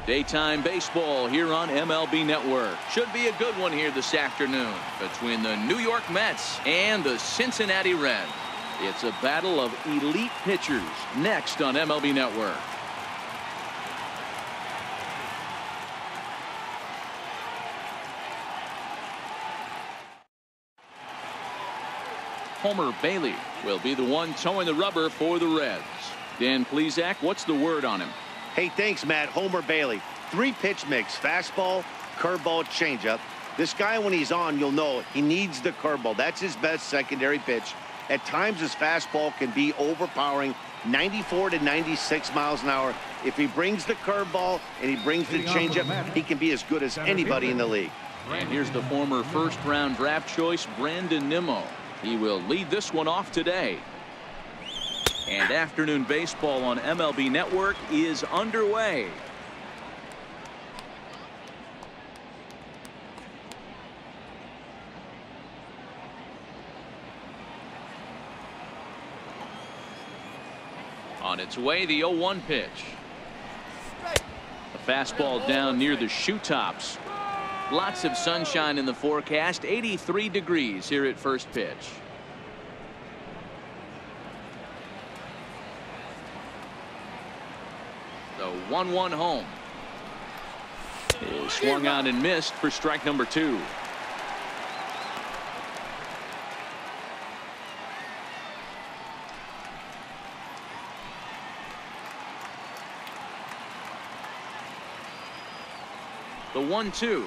Daytime baseball here on MLB Network. Should be a good one here this afternoon between the New York Mets and the Cincinnati Reds. It's a battle of elite pitchers next on MLB Network. Homer Bailey will be the one towing the rubber for the Reds. Dan Plesac, what's the word on him? Hey, thanks, Matt. Homer Bailey. 3-pitch mix. Fastball, curveball, changeup. This guy, when he's on, you'll know he needs the curveball. That's his best secondary pitch. At times, his fastball can be overpowering, 94 to 96 miles an hour. If he brings the curveball and he brings the changeup, he can be as good as anybody in the league. And here's the former first-round draft choice, Brandon Nimmo. He will lead this one off today. And afternoon baseball on MLB Network is underway. On its way, the 0-1 pitch. A fastball down near the shoe tops. Lots of sunshine in the forecast. 83 degrees here at first pitch. The 1-1 home is swung on and missed for strike number 2. The 1-2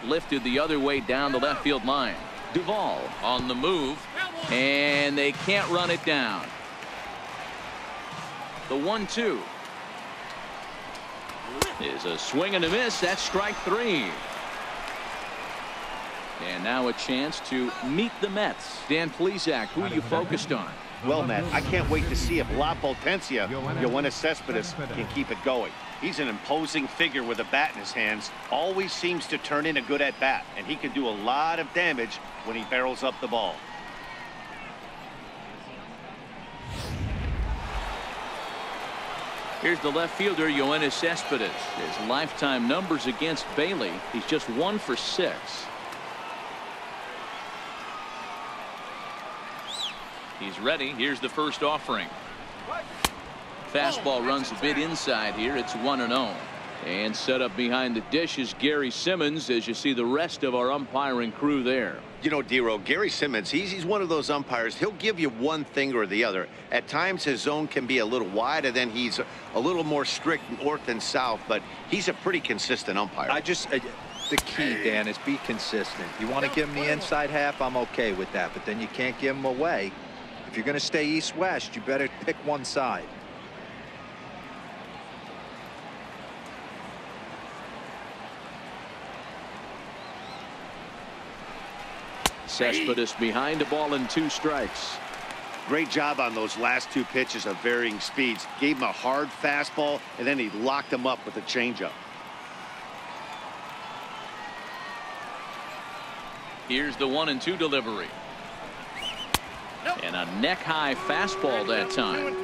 lifted the other way down the left field line. Duvall on the move, and they can't run it down. The 1-2 is a swing and a miss. That's strike 3. And now a chance to meet the Mets. Dan Plesac, who are you focused on? Well, Matt, I can't wait to see if La Potencia, Yoenis Cespedes, can keep it going. He's an imposing figure with a bat in his hands. Always seems to turn in a good at-bat, and he can do a lot of damage when he barrels up the ball. Here's the left fielder, Yoenis Cespedes. His lifetime numbers against Bailey, he's just 1 for 6. He's ready. Here's the first offering. Fastball runs a bit inside here. It's 1-0. And set up behind the dish is Gary Simmons, as you see the rest of our umpiring crew there. You know, Dero, Gary Simmons, he's one of those umpires. He'll give you one thing or the other. At times his zone can be a little wide, and then he's a little more strict north and south, but he's a pretty consistent umpire. The key, Dan, is be consistent. You want to give him the inside half, I'm okay with that, but then you can't give him away. If you're going to stay east-west, you better pick one side. Cespedes behind, a ball and 2 strikes. Great job on those last 2 pitches of varying speeds. Gave him a hard fastball, and then he locked him up with a changeup. Here's the 1-2 delivery. And a neck-high fastball that time.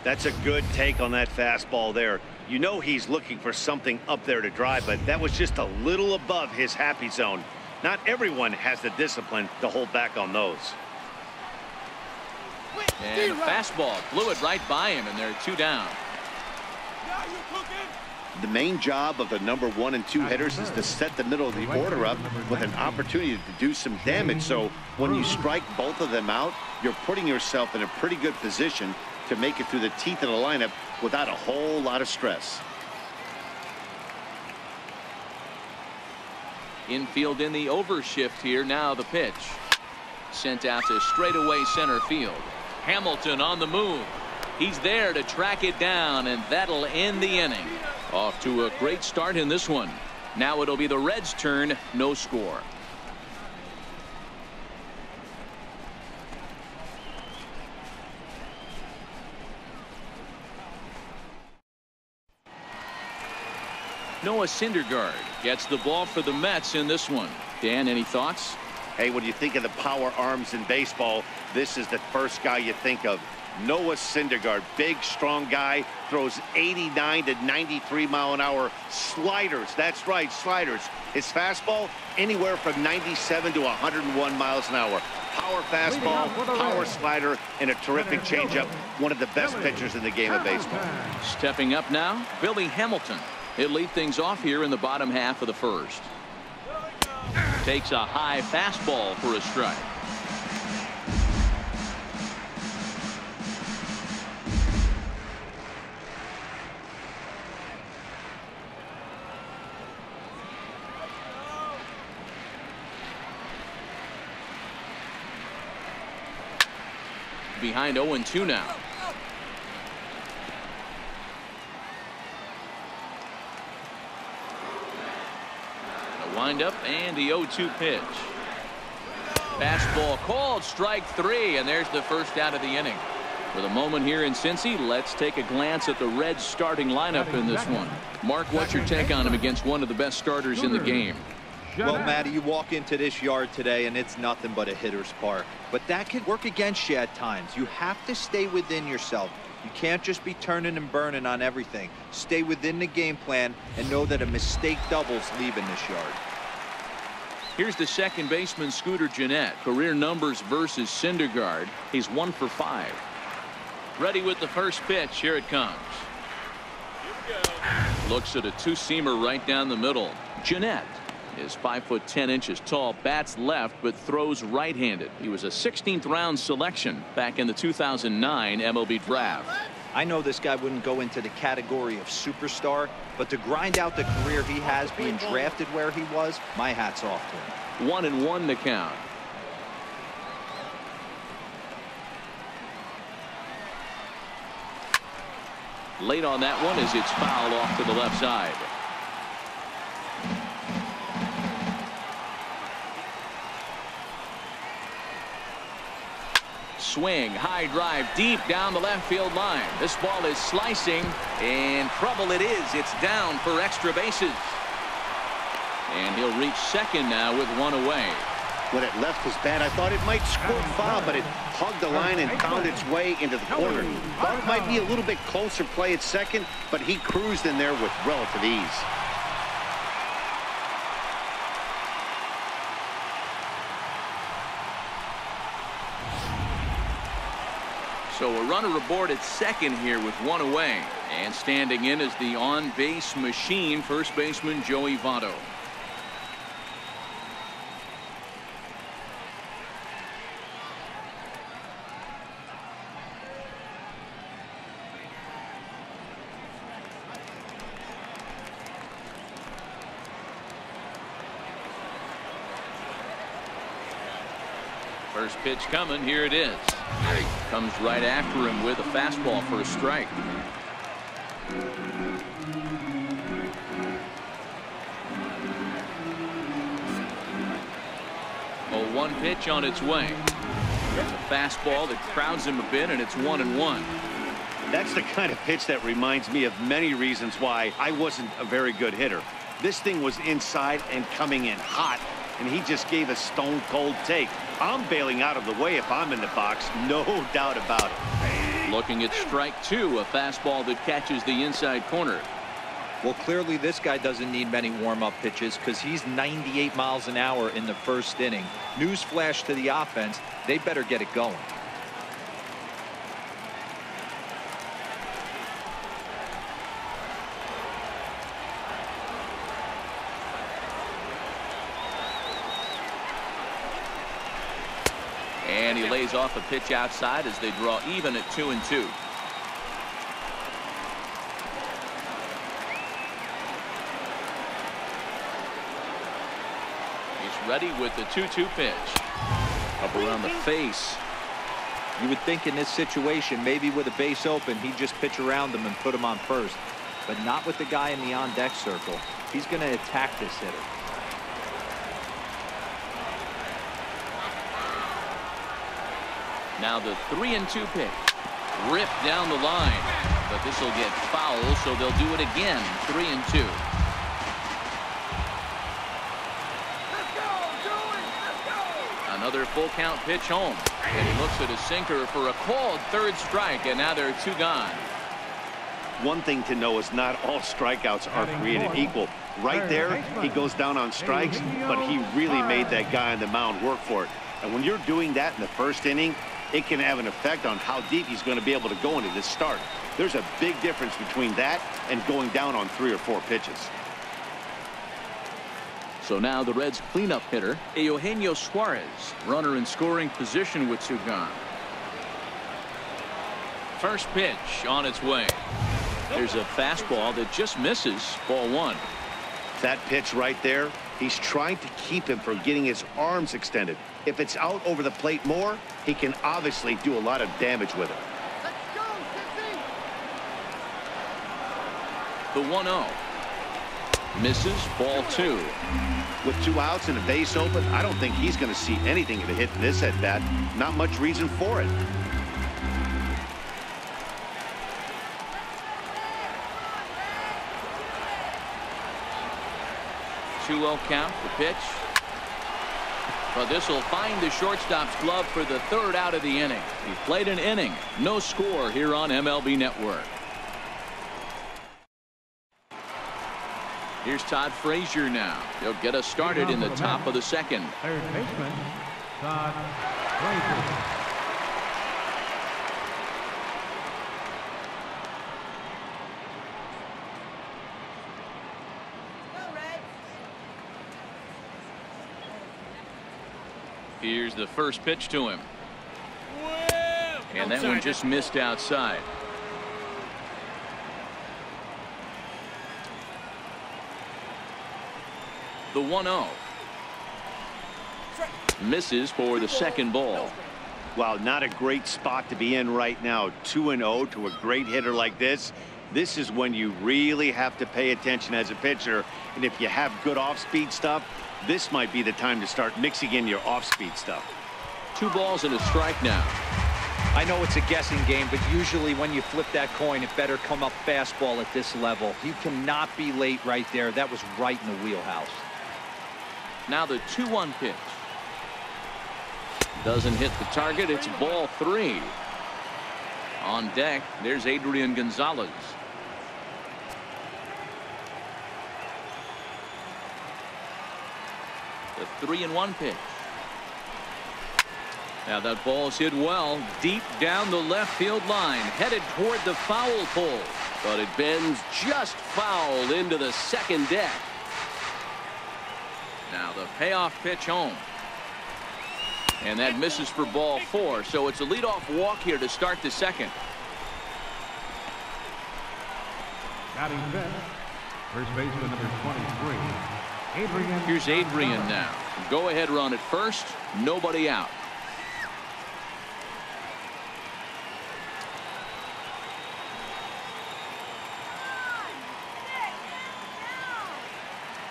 That's a good take on that fastball there. You know he's looking for something up there to drive, but that was just a little above his happy zone. Not everyone has the discipline to hold back on those. And a fastball blew it right by him, and they're 2 down. The main job of the number 1 and 2 hitters is to set the middle of the order up with an opportunity to do some damage. So when you strike both of them out, you're putting yourself in a pretty good position to make it through the teeth of the lineup without a whole lot of stress. Infield in the overshift here. Now the pitch. Sent out to straightaway center field. Hamilton on the move. He's there to track it down, and that'll end the inning. Off to a great start in this one. Now it'll be the Reds' turn. No score. Noah Syndergaard gets the ball for the Mets in this one. Dan, any thoughts? Hey, when you think of the power arms in baseball, This is the first guy you think of. Noah Syndergaard, big, strong guy, throws 89 to 93 mile an hour sliders. That's right, sliders. His fastball, anywhere from 97 to 101 miles an hour. Power fastball, power slider, and a terrific changeup. One of the best pitchers in the game of baseball. Stepping up now, Billy Hamilton. He'll lead things off here in the bottom half of the first. Takes a high fastball for a strike. Behind 0-2 now. A windup and the 0-2 pitch. Fastball called, strike 3, and there's the first out of the inning. For the moment here in Cincy, let's take a glance at the Reds starting lineup in this one. Mark, what's your take on him against one of the best starters in the game? Well, Matty, you walk into this yard today and it's nothing but a hitter's park. But that can work against you at times. You have to stay within yourself. You can't just be turning and burning on everything. Stay within the game plan and know that a mistake doubles leaving this yard. Here's the second baseman, Scooter Gennett. Career numbers versus Syndergaard. He's 1 for 5. Ready with the first pitch. Here it comes. Looks at a two-seamer right down the middle. Gennett is 5'10" tall, bats left, but throws right-handed. He was a 16th round selection back in the 2009 MLB draft. I know this guy wouldn't go into the category of superstar, but to grind out the career he has being drafted where he was, my hat's off to him. 1-1 to count. Late on that one as it's fouled off to the left side. Swing, high drive, deep down the left field line. This ball is slicing, and trouble it is. It's down for extra bases. And he'll reach second now with one away. When it left his bat, I thought it might squirt foul, but it hugged the line and found its way into the corner. Thought it might be a little bit closer play at second, but he cruised in there with relative ease. So a runner aboard at second here with one away. And standing in is the on-base machine, first baseman Joey Votto. First pitch coming. Here it is. Comes right after him with a fastball for a strike. 0-1 pitch on its way. It's a fastball that crowds him a bit, and it's 1-1. That's the kind of pitch that reminds me of many reasons why I wasn't a very good hitter. This thing was inside and coming in hot, and he just gave a stone-cold take. I'm bailing out of the way if I'm in the box, no doubt about it. Looking at strike 2, a fastball that catches the inside corner. Well, clearly this guy doesn't need many warm-up pitches because he's 98 miles an hour in the first inning. Newsflash to the offense, they better get it going. And he lays off a pitch outside as they draw even at 2-2. He's ready with the 2-2 pitch. Up around the face. You would think in this situation, maybe with a base open, he'd just pitch around him and put him on first. But not with the guy in the on-deck circle. He's going to attack this hitter. Now the 3-2 pitch. Ripped down the line. But this will get foul, so they'll do it again. 3-2. Another full count pitch home. And he looks at a sinker for a called third strike, and now there are 2 gone. One thing to know is not all strikeouts are created equal. Right there, he goes down on strikes, but he really made that guy on the mound work for it. And when you're doing that in the first inning, it can have an effect on how deep he's going to be able to go into this start. There's a big difference between that and going down on 3 or 4 pitches. So now the Reds' cleanup hitter, Eugenio Suarez, runner in scoring position with 2 gone. First pitch on its way. There's a fastball that just misses. Ball 1. That pitch right there, he's trying to keep him from getting his arms extended. If it's out over the plate more, he can obviously do a lot of damage with it. Let's go, Cincy! The 1-0. Misses. Ball 2. With 2 outs and a base open, I don't think he's going to see anything of a hit in this at bat. Not much reason for it. Two-0 count. The pitch. But this will find the shortstop's glove for the 3rd out of the inning. He played an inning. No score here on MLB Network. Here's Todd Frazier now. He'll get us started in the top of the 2nd. Third baseman, Todd Frazier. Here's the first pitch to him. And that one just missed outside. The 1-0. Misses for the 2nd ball. Wow, not a great spot to be in right now. 2-0 to a great hitter like this. This is when you really have to pay attention as a pitcher. And if you have good off-speed stuff, this might be the time to start mixing in your off-speed stuff. 2 balls and a strike now. I know it's a guessing game, but usually when you flip that coin, it better come up fastball at this level. You cannot be late right there. That was right in the wheelhouse. Now the 2-1 pitch. Doesn't hit the target. It's ball 3. On deck, there's Adrian Gonzalez. The 3-1 pitch. Now that ball's hit well deep down the left field line, headed toward the foul pole, but it bends just foul into the 2nd deck. Now the payoff pitch home. And that misses for ball 4, so it's a leadoff walk here to start the 2nd. Batting fifth, first baseman number 23, Adrian. Here's Adrian now. Go ahead run at first, nobody out.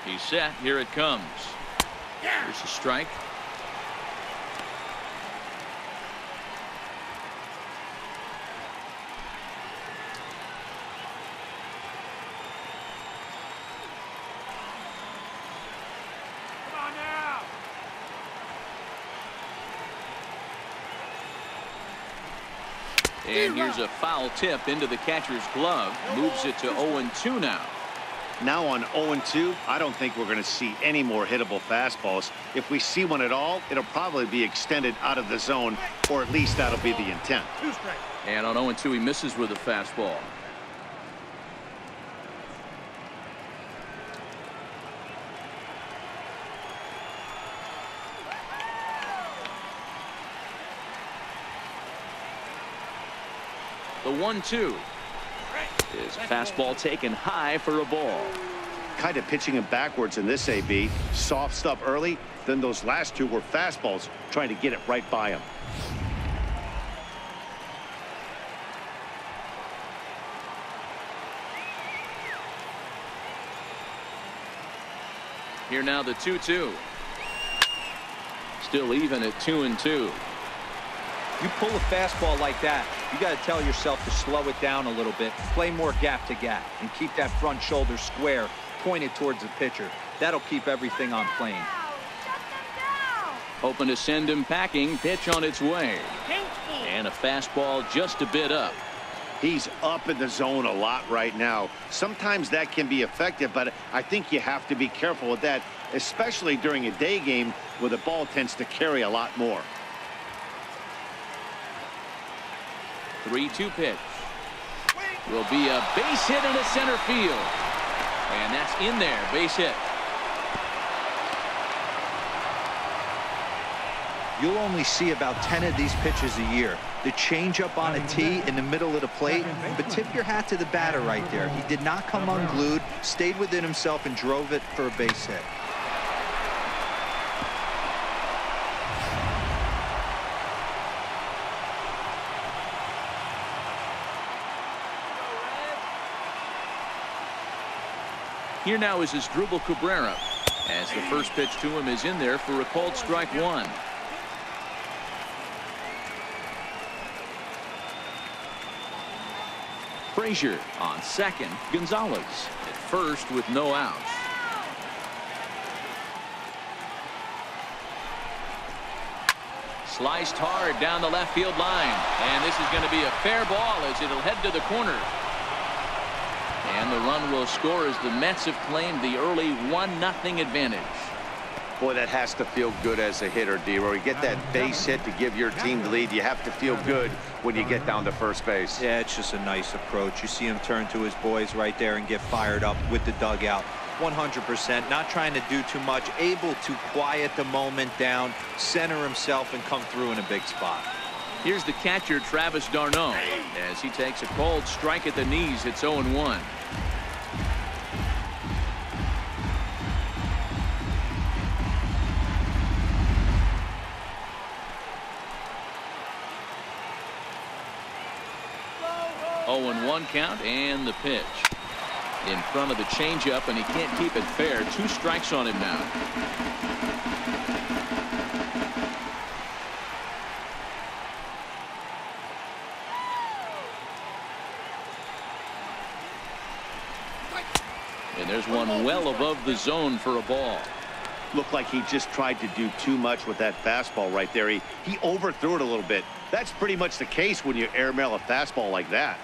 He's set. Here it comes. Here's a strike. Come on now! And here's a foul tip into the catcher's glove. Moves it to 0-2 now. Now on 0-2, I don't think we're going to see any more hittable fastballs. If we see one at all, it'll probably be extended out of the zone, or at least that'll be the intent. 2 strikes. And on 0-2, he misses with a fastball. The 1-2. His fastball taken high for a ball. Kind of pitching him backwards in this AB. Soft stuff early, then those last 2 were fastballs, trying to get it right by him. Here now the 2-2. Still even at 2-2. You pull a fastball like that, you got to tell yourself to slow it down a little bit, play more gap to gap, and keep that front shoulder square, pointed towards the pitcher. That'll keep everything on plane. Hoping to send him packing. Pitch on its way. And a fastball just a bit up. He's up in the zone a lot right now. Sometimes that can be effective, but I think you have to be careful with that, especially during a day game where the ball tends to carry a lot more. 3-2 pitch. Will be a base hit into center field. And that's in there. Base hit. You'll only see about 10 of these pitches a year. The changeup on a tee in the middle of the plate. But tip your hat to the batter right there. He did not come unglued, stayed within himself, and drove it for a base hit. Here now is Asdrubal Cabrera, as the first pitch to him is in there for a called strike one. Frazier on second. Gonzalez at first with no outs. Sliced hard down the left field line, and this is going to be a fair ball as it'll head to the corner. And the run will score as the Mets have claimed the early 1-0 advantage. Boy, that has to feel good as a hitter, D-Roy. You get that base hit to give your team the lead. You have to feel good when you get down to first base. Yeah, it's just a nice approach. You see him turn to his boys right there and get fired up with the dugout. 100%, not trying to do too much, able to quiet the moment down, center himself, and come through in a big spot. Here's the catcher, Travis d'Arnaud, as he takes a cold strike at the knees. It's 0-1. One count, and the pitch in front of the changeup, and he can't keep it fair. 2 strikes on him now. And there's one well above the zone for a ball. Looked like he just tried to do too much with that fastball right there. He overthrew it a little bit. That's pretty much the case when you airmail a fastball like that.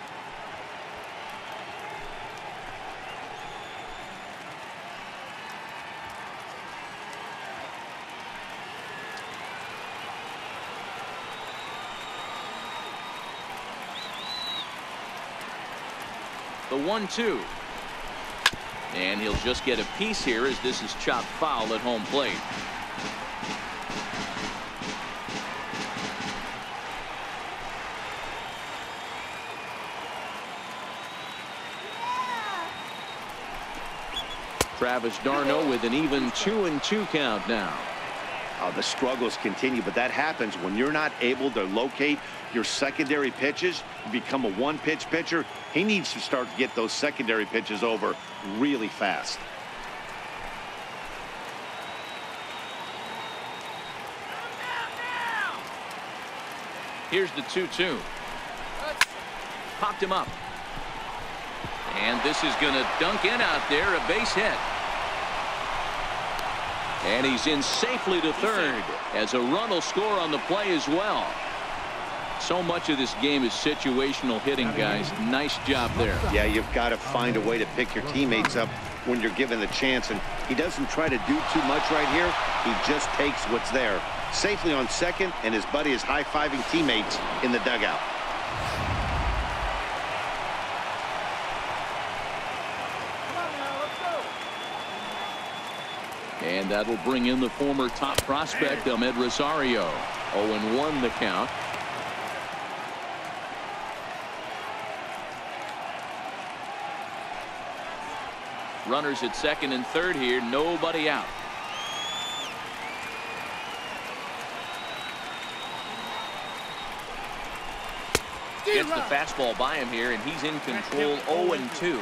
The 1-2. And he'll just get a piece here as this is chopped foul at home plate. Travis d'Arnaud with an even 2-2 count now. The struggles continue, but that happens when you're not able to locate your secondary pitches. You become a one-pitch pitcher. He needs to start to get those secondary pitches over really fast. Here's the 2-2. Popped him up. And this is going to dunk in out there, a base hit. And he's in safely to third as a run will score on the play as well. So much of this game is situational hitting, guys. Nice job there. Yeah, you've got to find a way to pick your teammates up when you're given the chance, and he doesn't try to do too much right here. He just takes what's there. Safely on second, and his buddy is high-fiving teammates in the dugout. And that'll bring in the former top prospect, Ahmed Rosario. 0-1 the count. Runners at second and third here. Nobody out. Gets the fastball by him here, and he's in control. 0-2.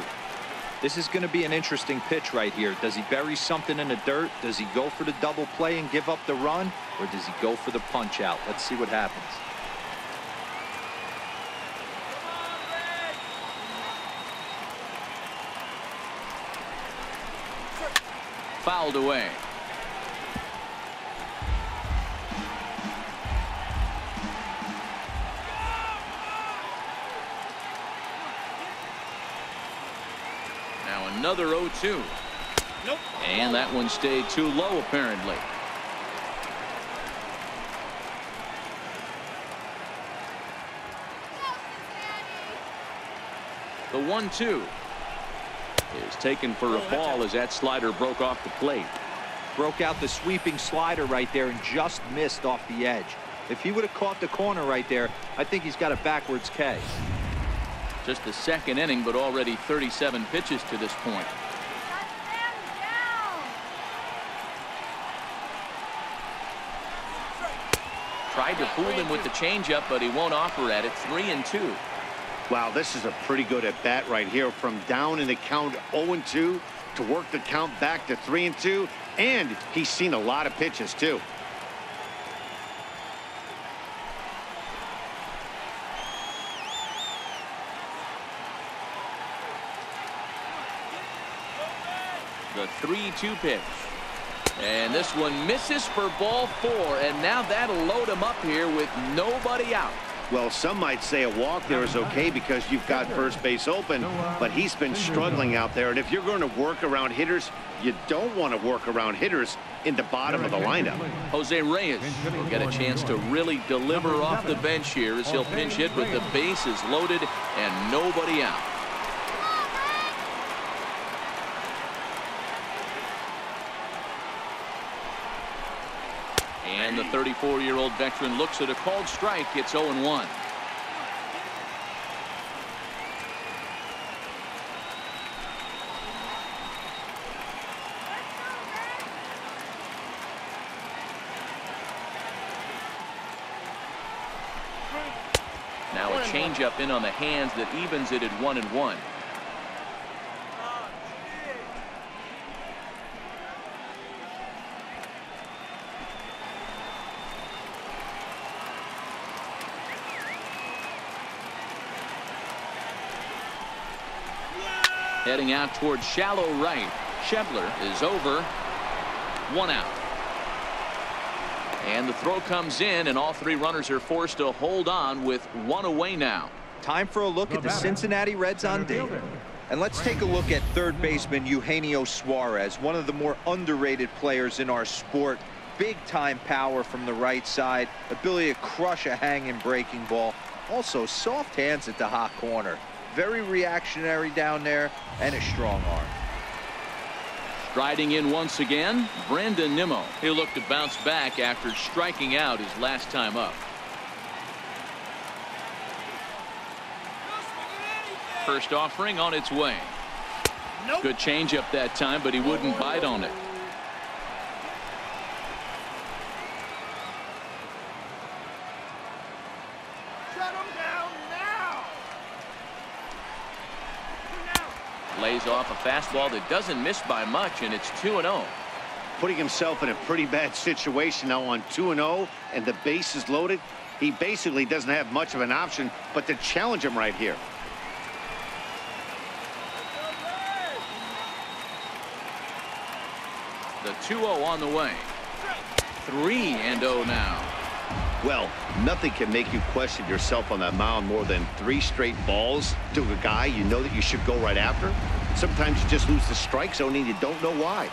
This is going to be an interesting pitch right here. Does he bury something in the dirt? Does he go for the double play and give up the run? Or does he go for the punch out? Let's see what happens. Fouled away. another 0-2. Nope. And that one stayed too low, apparently. The 1-2 is taken for a ball as that slider broke off the plate. Broke out the sweeping slider right there and just missed off the edge. If he would have caught the corner right there, I think he's got a backwards K. Just the second inning, but already 37 pitches to this point. Tried to fool him with the changeup, but he won't offer at it. 3-2. Wow, this is a pretty good at bat right here. From down in the count 0-2 to work the count back to 3-2, and he's seen a lot of pitches too. The 3-2 pitch. And this one misses for ball 4, and now that'll load him up here with nobody out. Well, some might say a walk there is okay because you've got first base open, but he's been struggling out there. And if you're going to work around hitters, you don't want to work around hitters in the bottom of the lineup. Jose Reyes will get a chance to really deliver off the bench here as he'll pinch hit with the bases loaded and nobody out. And the 34-year-old veteran looks at a called strike. It's 0-1. Now a changeup in on the hands that evens it at 1-1. Heading out towards shallow right. Schebler is over. 1 out. And the throw comes in, and all 3 runners are forced to hold on with 1 away now. Time for a look at the Cincinnati Reds on data. And let's take a look at third baseman Eugenio Suarez, one of the more underrated players in our sport. Big time power from the right side, ability to crush a hanging breaking ball. Also soft hands at the hot corner. Very reactionary down there, and a strong arm. Striding in once again, Brandon Nimmo. He'll look to bounce back after striking out his last time up. First offering on its way. Nope. Good changeup that time, but he wouldn't bite on it. Shut him down now. Lays off a fastball that doesn't miss by much, and it's 2-0. Putting himself in a pretty bad situation now on 2-0, and the base is loaded. He basically doesn't have much of an option but to challenge him right here. The 2-0 on the way. 3-0 now. Well, nothing can make you question yourself on that mound more than 3 straight balls to a guy you know that you should go right after. Sometimes you just lose the strike zone and you don't know why.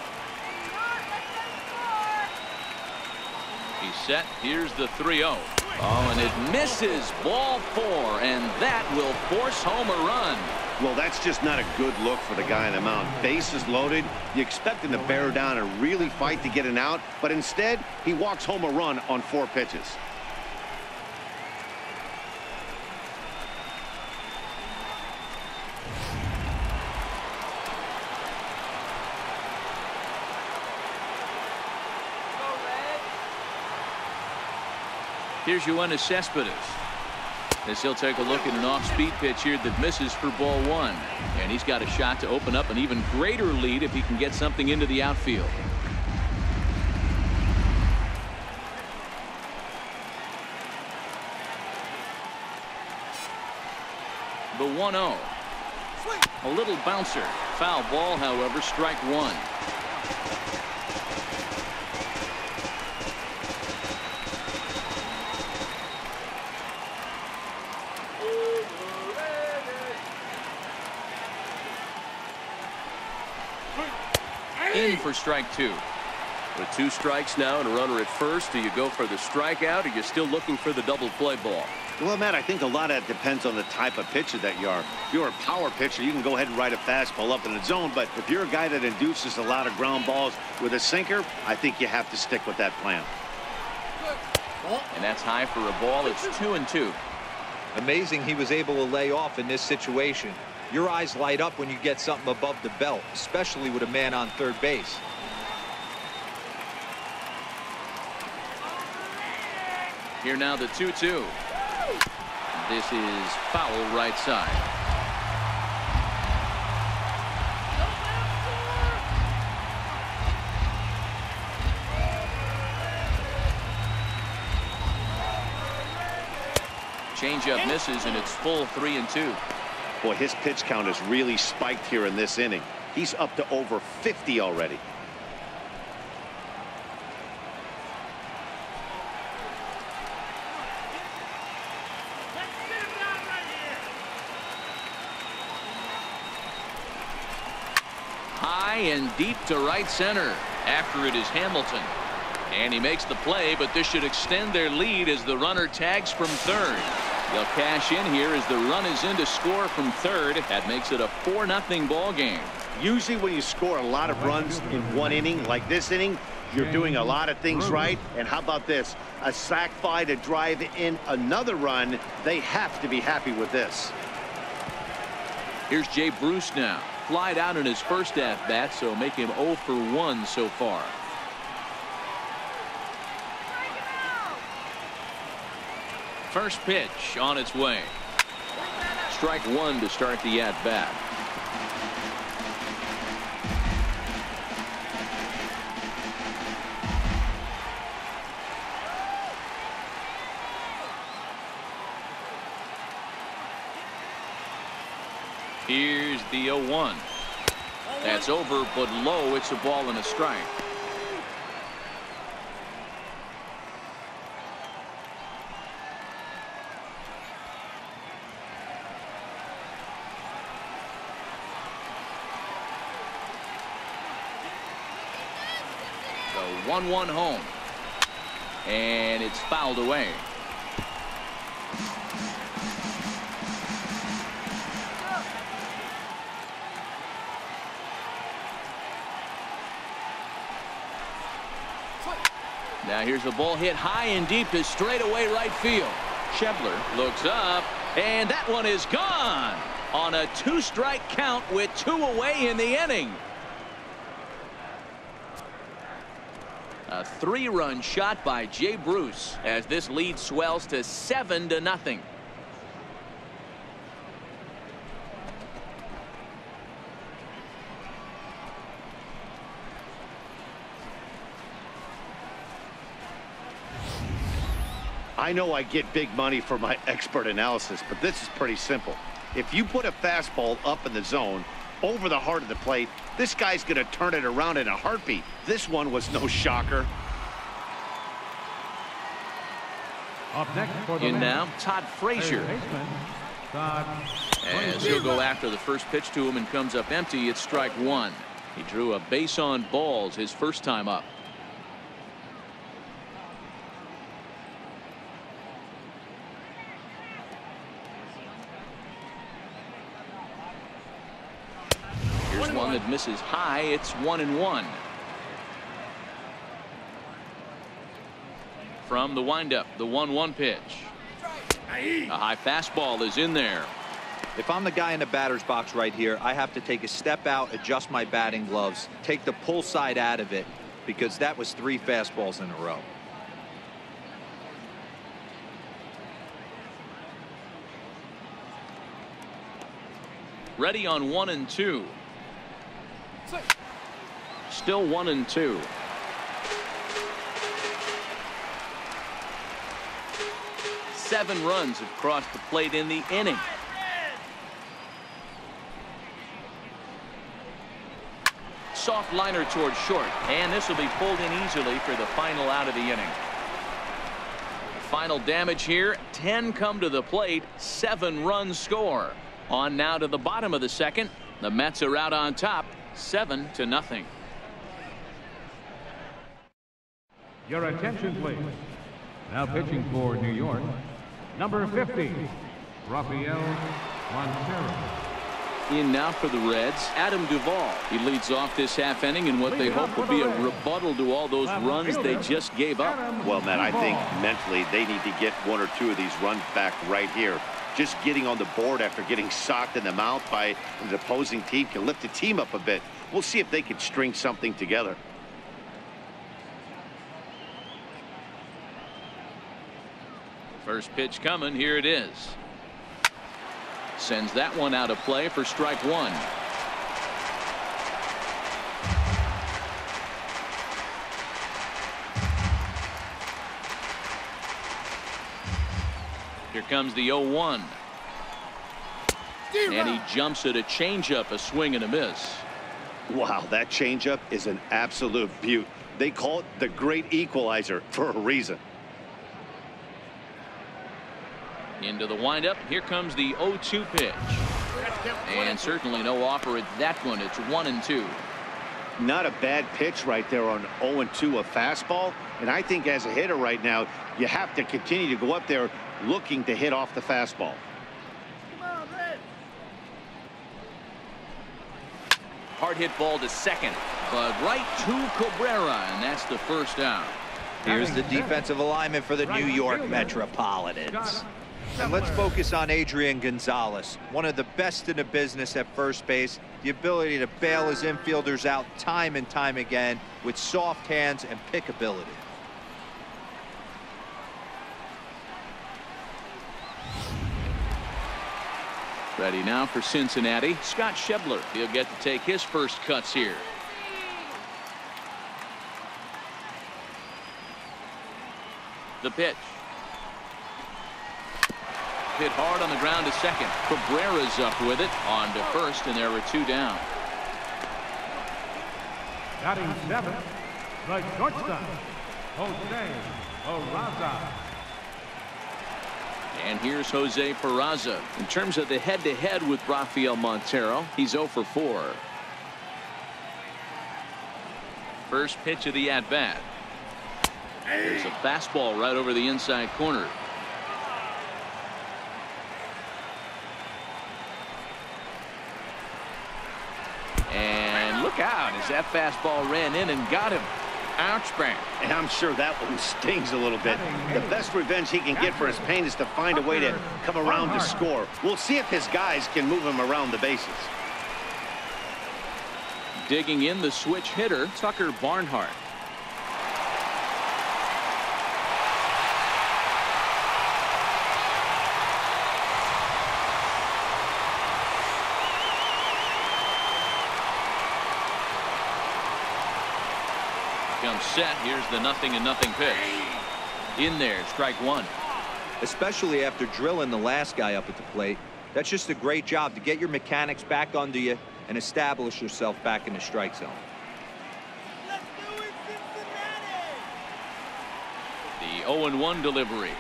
He's set. Here's the 3-0. Oh, and it misses. Ball 4, and that will force home a run. Well, that's just not a good look for the guy on the mound. Base is loaded. You expect him to bear down and really fight to get an out, but instead he walks home a run on 4 pitches. Here's Yoenis Cespedes. As he'll take a look at an off-speed pitch here that misses for ball 1. And he's got a shot to open up an even greater lead if he can get something into the outfield. The 1-0. A little bouncer. Foul ball, however, strike 1. In for strike two. With 2 strikes now and a runner at first, do you go for the strikeout or you're still looking for the double play ball? Well, Matt, I think a lot of that depends on the type of pitcher that you are. If you're a power pitcher, you can go ahead and ride a fastball up in the zone. But if you're a guy that induces a lot of ground balls with a sinker, I think you have to stick with that plan. And that's high for a ball. It's 2-2. Amazing he was able to lay off in this situation. Your eyes light up when you get something above the belt, especially with a man on third base. Here now the 2-2. This is foul right side. Changeup misses, and it's full 3-2. Boy, his pitch count has really spiked here in this inning. He's up to over 50 already. High and deep to right center. After it is Hamilton. And he makes the play, but this should extend their lead as the runner tags from third. They'll cash in here as the run is in to score from third. That makes it a 4-0 ball game. Usually when you score a lot of runs in one inning, like this inning, you're doing a lot of things right. And how about this? A sac fly to drive in another run. They have to be happy with this. Here's Jay Bruce now. Flied out in his first at-bat, so make him 0 for 1 so far. First pitch on its way. Strike one to start the at-bat. Here's the 0-1. That's over, but low. It's a ball and a strike. The 1-1 home. And it's fouled away. Now here's a ball hit high and deep to straightaway right field. Schebler looks up, and that one is gone on a 2-strike count with 2 away in the inning. A 3-run shot by Jay Bruce as this lead swells to 7-0. I know I get big money for my expert analysis, but this is pretty simple. If you put a fastball up in the zone over the heart of the plate, this guy's going to turn it around in a heartbeat. This one was no shocker. Up next for the In now, Todd Frazier. As he'll go after the first pitch to him and comes up empty, it's strike one. He drew a base on balls his first time up. Here's one that misses high. It's 1-1. From the windup, the 1-1 pitch. A high fastball is in there. If I'm the guy in the batter's box right here, I have to take a step out, adjust my batting gloves, take the pull side out of it, because that was 3 fastballs in a row. Ready on 1-2. Still 1-2. Seven runs have crossed the plate in the inning. Soft liner towards short, and this will be pulled in easily for the final out of the inning. Final damage here. 10 come to the plate. 7 runs score. On now to the bottom of the second. The Mets are out on top, 7-0. Your attention, please. Now pitching for New York, number 50, Rafael Montero. In now for the Reds, Adam Duvall. He leads off this half inning in what they hope will be a rebuttal to all those runs they just gave up. Well, Matt, I think mentally they need to get one or two of these runs back right here. Just getting on the board after getting socked in the mouth by the opposing team can lift the team up a bit. We'll see if they can string something together. First pitch coming. Here it is. Sends that one out of play for strike one. Here comes the 0-1. And he jumps at a changeup, a swing and a miss. Wow, that changeup is an absolute beaut. They call it the great equalizer for a reason. Into the windup. Here comes the 0-2 pitch. And certainly no offer at that one. It's 1-2. Not a bad pitch right there on 0-2, a fastball. And I think as a hitter right now, you have to continue to go up there looking to hit off the fastball. Hard hit ball to second, but right to Cabrera, and that's the first out. Here's the defensive alignment for the New York Metropolitans. And let's focus on Adrian Gonzalez, one of the best in the business at first base. The ability to bail his infielders out time and time again with soft hands and pickability. Ready now for Cincinnati, Scott Schebler. He'll get to take his first cuts here. The pitch. Hit hard on the ground to second. Cabrera's up with it on to first, and there were two down. Batting seventh, the shortstop, Jose Peraza. And here's Jose Peraza. In terms of the head-to-head with Rafael Montero, he's 0 for 4. First pitch of the at-bat. There's a fastball right over the inside corner. And look out as that fastball ran in and got him. Ouch, bang. And I'm sure that one stings a little bit. The best revenge he can get for his pain is to find a way to come around to score. We'll see if his guys can move him around the bases. Digging in the switch hitter, Tucker Barnhart. Comes set. Here's the 0-0 pitch. In there, strike one. Especially after drilling the last guy up at the plate. That's just a great job to get your mechanics back under you and establish yourself back in the strike zone. Let's do it, Cincinnati! The 0-1 delivery.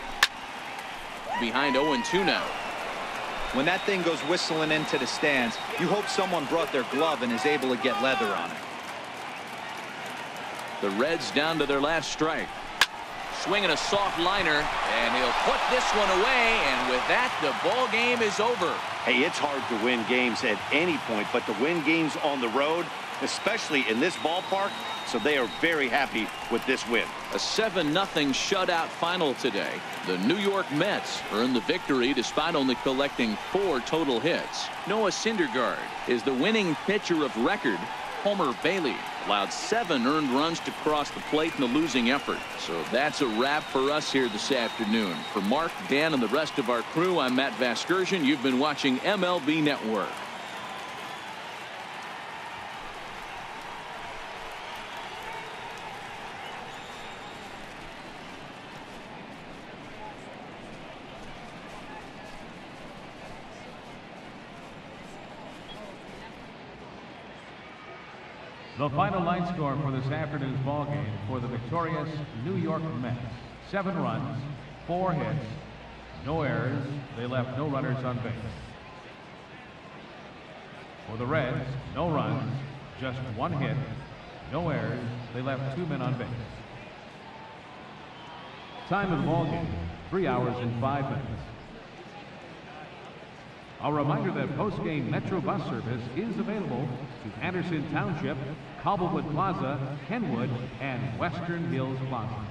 Behind 0-2 now. When that thing goes whistling into the stands, you hope someone brought their glove and is able to get leather on it. The Reds down to their last strike. Swinging a soft liner, and he'll put this one away, and with that, the ball game is over. Hey, it's hard to win games at any point, but to win games on the road, especially in this ballpark, so they are very happy with this win. A 7-0 shutout final today. The New York Mets earned the victory despite only collecting 4 total hits. Noah Syndergaard is the winning pitcher of record. Homer Bailey allowed 7 earned runs to cross the plate in a losing effort. So that's a wrap for us here this afternoon. For Mark, Dan, and the rest of our crew, I'm Matt Vasgersian. You've been watching MLB Network. The final line score for this afternoon's ball game for the victorious New York Mets: 7 runs, 4 hits, no errors. They left no runners on base. For the Reds, no runs, just 1 hit, no errors. They left 2 men on base. Time of the ball game, 3 hours and 5 minutes. A reminder that post-game Metro bus service is available to Anderson Township, Cobblewood Plaza, Kenwood, and Western Hills Plaza.